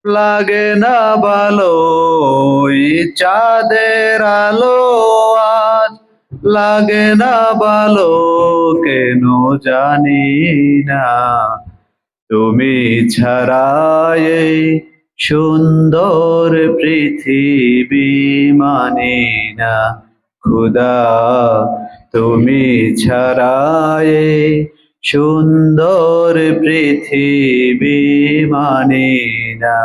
লাগে না ভালো ওই চাঁদের আলো আজ লাগে না ভালো কেন জানি না তুমি ছাড়া এই সুন্দর পৃথিবী মানি না খুদা তুমি ছাড়া এই সুন্দর পৃথিবী মানি না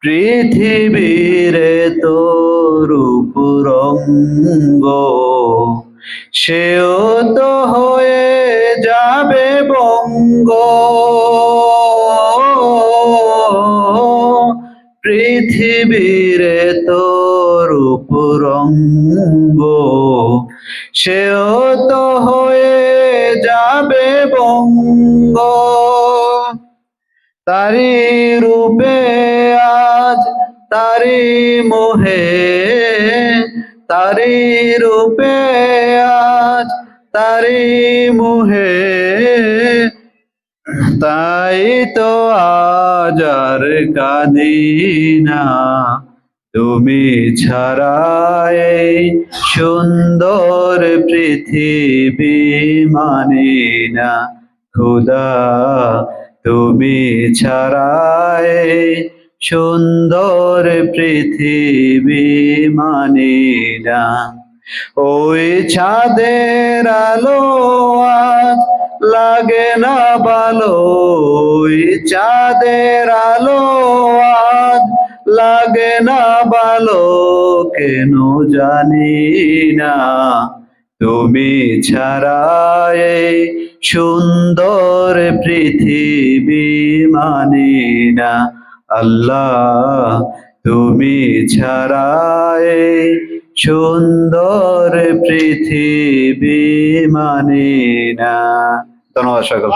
পৃথিবীর তো রূপ রঙ্গ সেও তো হয়ে যাবে বঙ্গ পৃথিবীর তো রূপ রঙ্গ সেও তো হয়ে যাবে বঙ্গ তারি রূপে আজ তারি মোহে তারি রূপে আজ তারি মোহে তাই তো আজ আর কাঁদি না তুমি ছাড়া এই সুন্দর পৃথিবী মানি না খুদা তুমি ছাড়া এই সুন্দর পৃথিবী মানি না ওই চাঁদের আলো আজ লাগে না ভালো ওই চাঁদের আলো আজ লাগে না ভালো কেন জানি না তুমি ছাড়া এই সুন্দর পৃথিবী মানি না আল্লাহ তুমি ছাড়া এই সুন্দর পৃথিবী মানি না ধন্যবাদ সকল